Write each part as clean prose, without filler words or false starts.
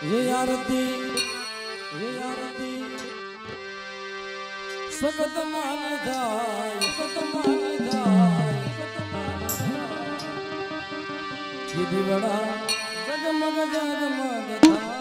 ये आरती सगत मान जाय ये दिवड़ा जगमग जगमग थाय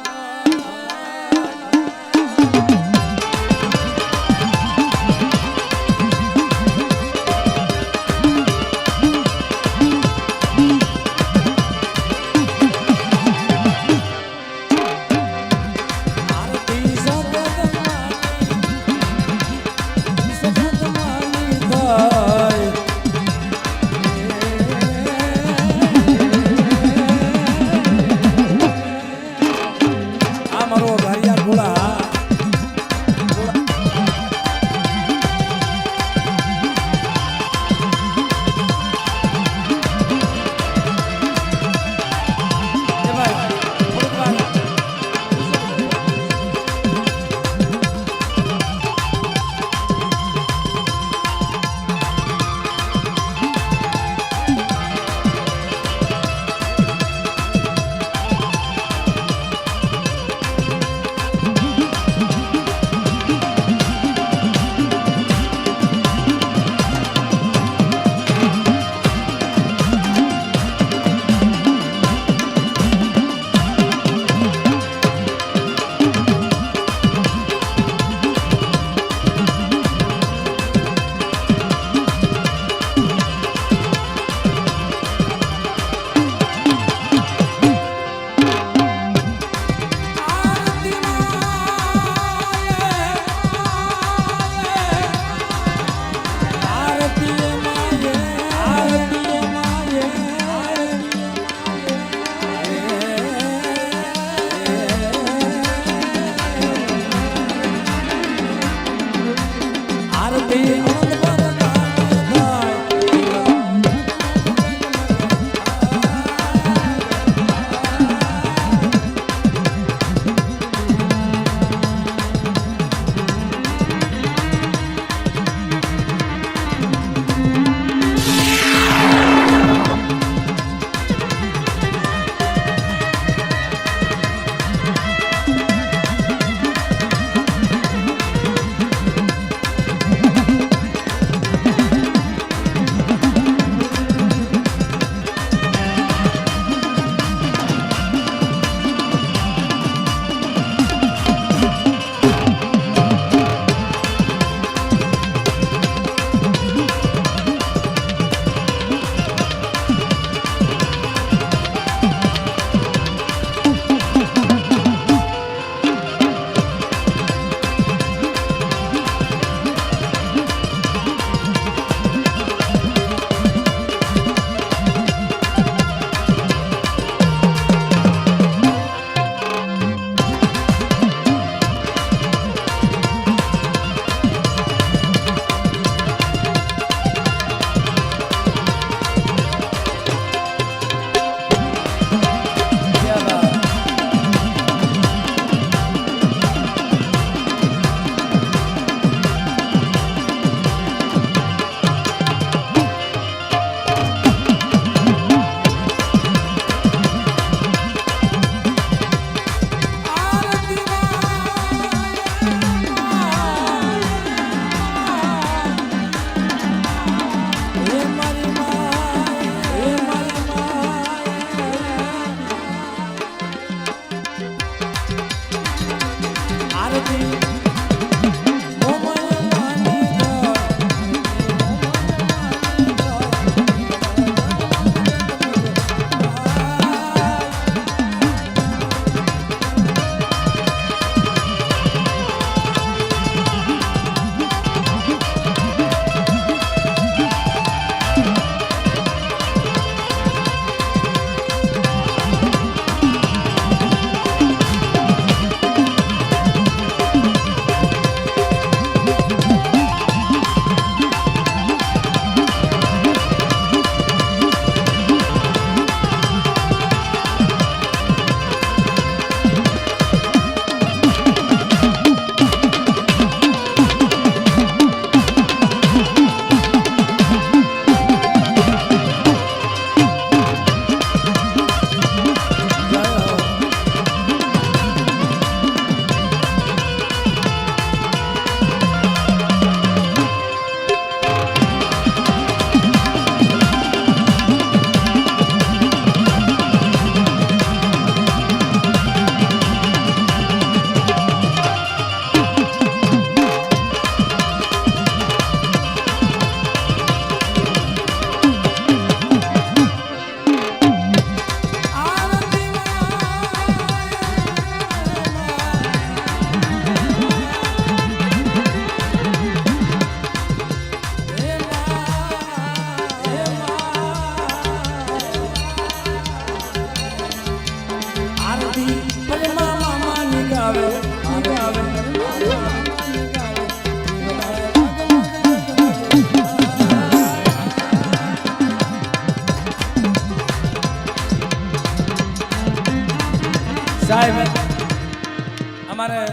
અમારે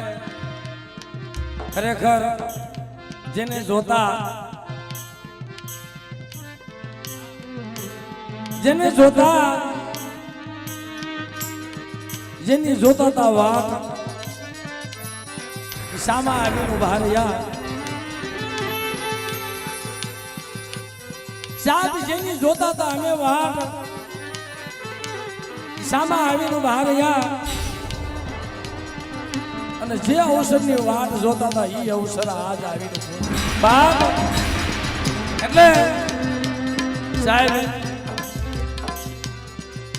ખરેખર જેને જોતા જેની જોતા તા વાત સામા આવીને ઉભા રહ્યા સાહેબ જેની જોતા તા અમે વાત સામા આવીને ઉભા રહ્યા અને જે અવસરની વાત જોતા હતા એ અવસર આજ આવીને બાપ એટલે સાહેબ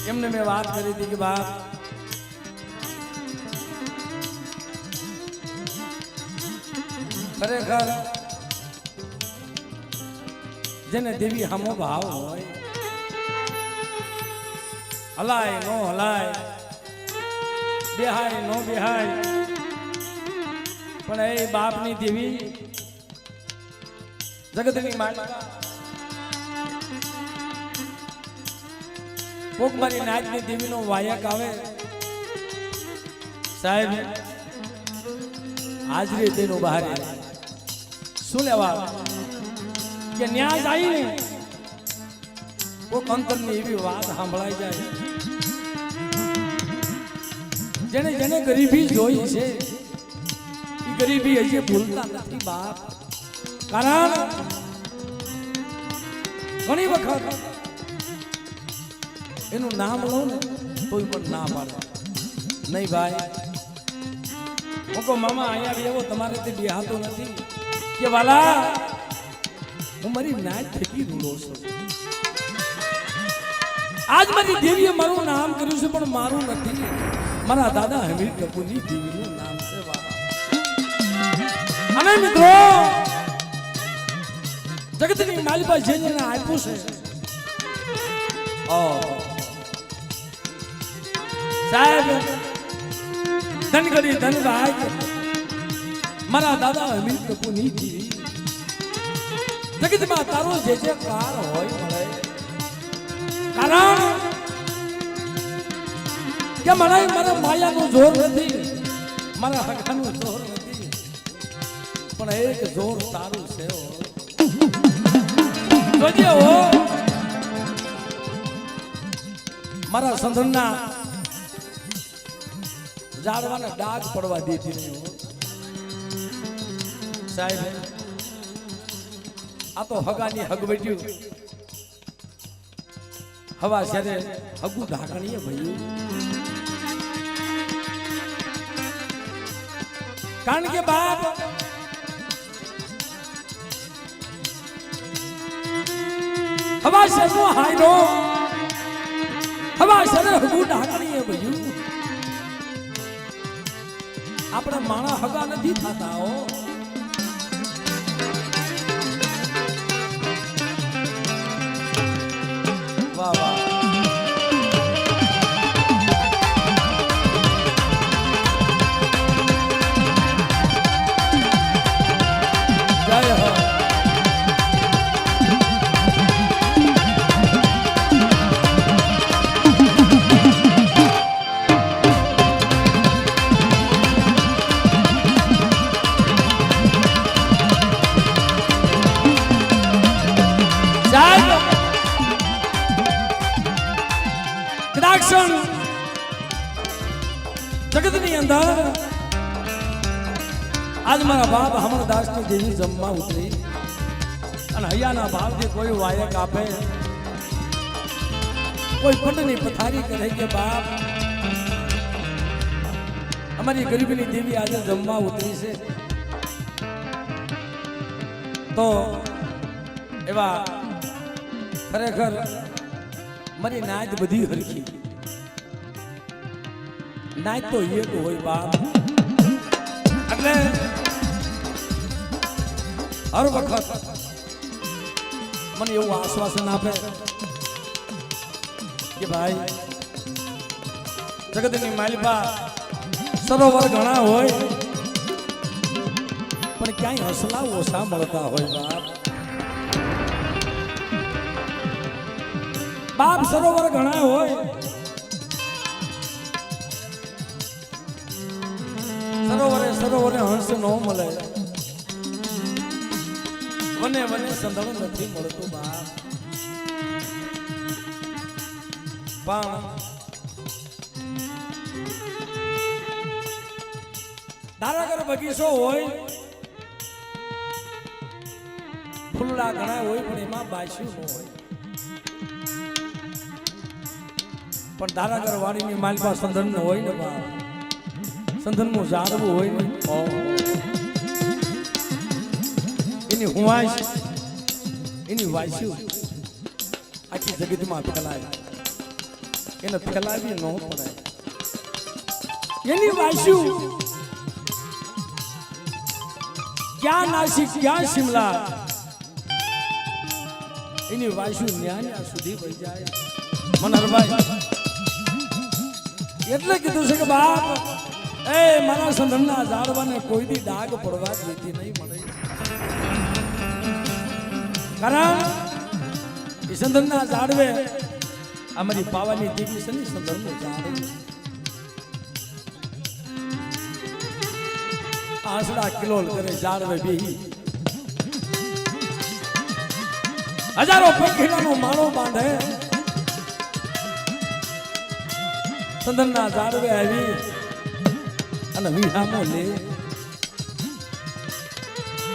એમને મેં વાત કરી હતી કે બાપ ખરેખર જેને દેવી હમો ભાવ હોય હલાય નો હલાય બેહાય નો બેહાય પણ એ બાપની દેવી જગતની માતા કોક મારી નાચની દેવીનો વાયક આવે સાહેબ હાજરી તેનું બહાર શું લેવા કે ન્યાય જાય ને કોક અંતરની એવી વાત સાંભળાઈ જાય જેને જેને ગરીબી જોઈ છે એ ગરીબી હજી ભૂલતા નથી બાપ કારણ ઘણી વખત એનું નામ લો ને કોઈ પણ ના પાડે નહીં ભાઈ હું કહું મામા અહીંયા બી એવો તમારે તે બિહાતો નથી કે વાલા હું મારી નાચ થકી રૂલો છું આજ મારી દેવીએ મારું નામ કર્યું છે પણ મારું નથી મારા દાદા હમીર કપૂરની દેવીનું નામ છે વાલા અને મિત્રો જગતની માલિકા જેને આપ્યું છે સાહેબ ધન કરી ધન ભાઈ મારા દાદા હમીર કપૂરની દેવી જગતમાં તારો જે કાર હોય મળે કારણ કે મારા માયાનું જોર નથી મારા હકાનું જોર નથી પણ એક જોર તારું છે જોજે હો મારા સંધનના ઝાડવાના ડાઘ પડવા દીધી નહીં સાહેબ આ તો હગાની હગવટ્યું હવા શરે હગુ ઢાકણીએ ભયું કારણ કે બાપ હવા શરનો હાયરો હવા શરે હગુ ઢાકણીએ ભયું આપણે માણા હગા નથી થતા હો વાહ વાહ જય હો જગતની અંદર આજ મારા બાપ અમરદાસની દેવી જમવા ઉતરી અને હૈયાના ભાવથી કોઈ વાયક આપે કોઈ પંડની પથારી કરે કે બાપ અમારી ગરીબીની દેવી આજે જમવા ઉતરી છે તો એવા ખરેખર મારી નાચ બધી હરખી નાચ તો એક હોય બાપ એટલે હર વખત મને એવું આશ્વાસન આપે કે ભાઈ જગતની માલિકા સરોવર ઘણા હોય પણ ક્યાંય હસલા ઓછા મળતા હોય બાપ સરોવર ઘણા હોય સરોવરે હંસ નો મળે વને વને સંધળ નથી મળતું બાપ પણ ધારાગર બગીચો હોય ફૂલડા ઘણા હોય પણ એમાં બાસ્યું ન હોય પણ ધારાગર વાડીની માલપા સંધન ન હોય ને બાપ સંધન નું ઝાડવું હોય ને એની હુવાશ એની વાસ્યું આખી જગતમાં ફેલાય એને ફેલાવી ન પડે એની વાસ્યું ક્યાં નાસિક ક્યાં શિમલા એની વાસ્યું ન્યા સુધી વહી જાય મનહરભાઈ એટલે કીધું છે કે બાપ એ મારા સંધનના ઝાડવાને કોઈ દી ડાઘ પડવા દીધી નહીં મળે કારણ એ સંધનના ઝાડવે અમારી પાવાની દેવી છે ને સંધનનું ઝાડ આસડા કિલોલ કરે ઝાડવે બેહી હજારો પંખીડાનો માળો બાંધે સંધનના ઝાડવે આવી અને વિહામો લે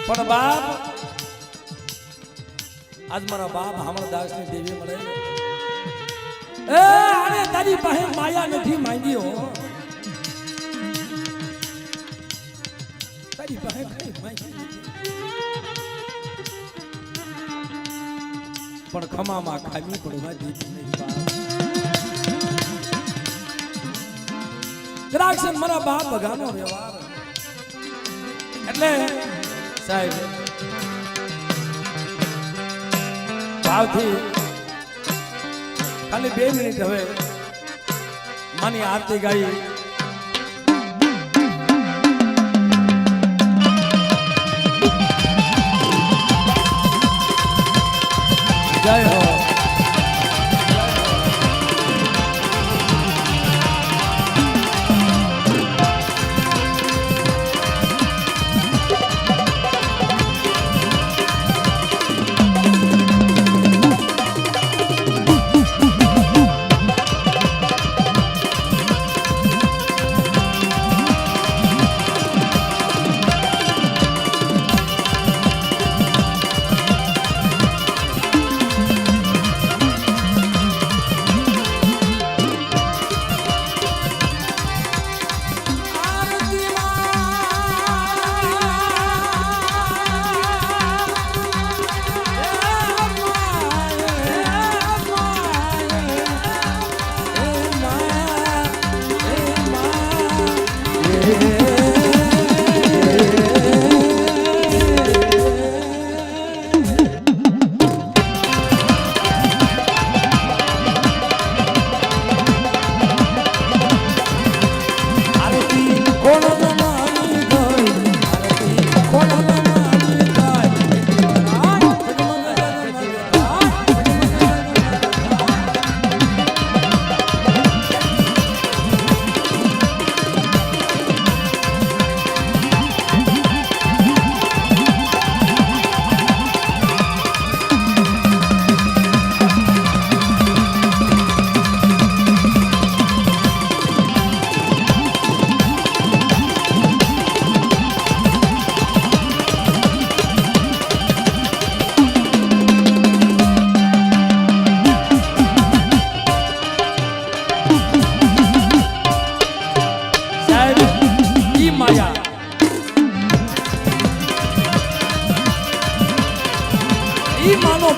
પણ બાપ આજ મારા બાપ હામળદાસ ની દેવી મળે એ આને તારી પાસે માયા નથી માંગી હો તારી પાસે કઈ માંગી પણ ખમામાં ખામી પડવા દીધી નહીં બાપ દ્રાક્ષ મારા બાપ ભગાનો વ્યવહાર એટલે સાહેબ ભાવથી ખાલી 2 મિનિટ હવે માની આરતી ગાઈ જય હો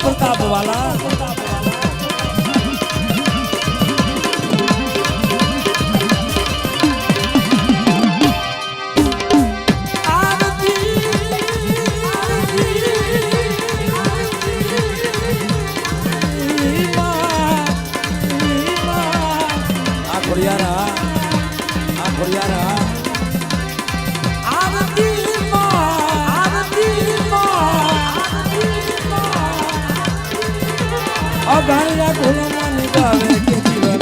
प्रताप वाला गाया घोड़ा निकाले के जीवन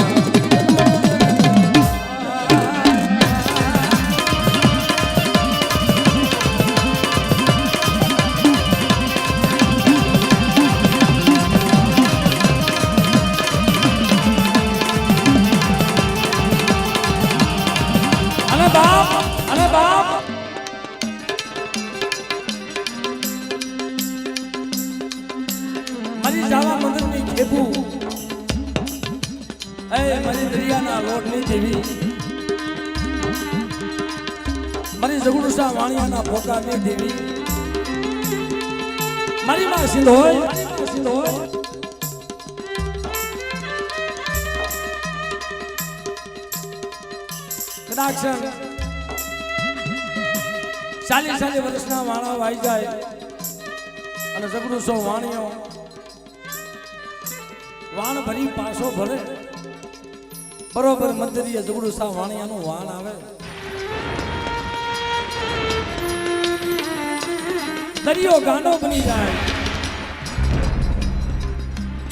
મારી જગુડુસા વાણિયાના ભોકાની દેવી મારી માં સિંધોય કદાચ 40 વર્ષના વાણા વાઈ જાય અને જગડુસો વાણિયો વાણ ભરી પાછો ભરે બરોબર મંદિરીએ જગડુસા વાણિયાનું વાણ આવે દરિયો ગાંડો બની જાય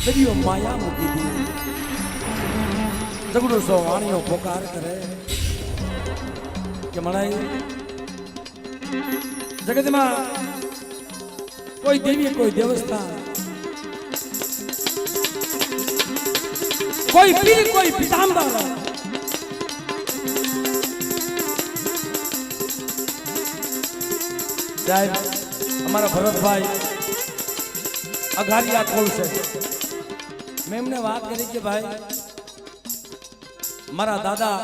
દરિયો માયા મૂકી દે જગડુસો વાણિયો પોકાર કરે કે મણાઈ જગતમાં કોઈ દેવી કોઈ દેવસ્થાન કોઈ પીર કોઈ પિતાંબર સાહેબ અમારા ભરતભાઈ અઘારિયા કોલ છે મેં એમને વાત કરી કે ભાઈ મારા દાદા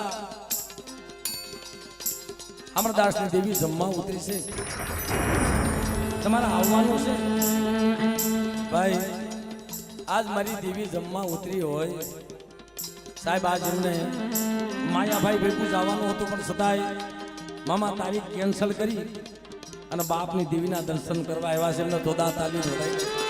અમરદાસની દેવી જમવા ઉતરી છે તમારે આવવાનું છે ભાઈ આજ મારી દેવી જમવા ઉતરી હોય સાહેબ આજ એમને માયાભાઈ ભેગું જવાનું હતું પણ છતાંય મામા તારીખ કેન્સલ કરી અને બાપની દેવીના દર્શન કરવા આવ્યા છે એમને ધોધા તાલી ધોડાઈ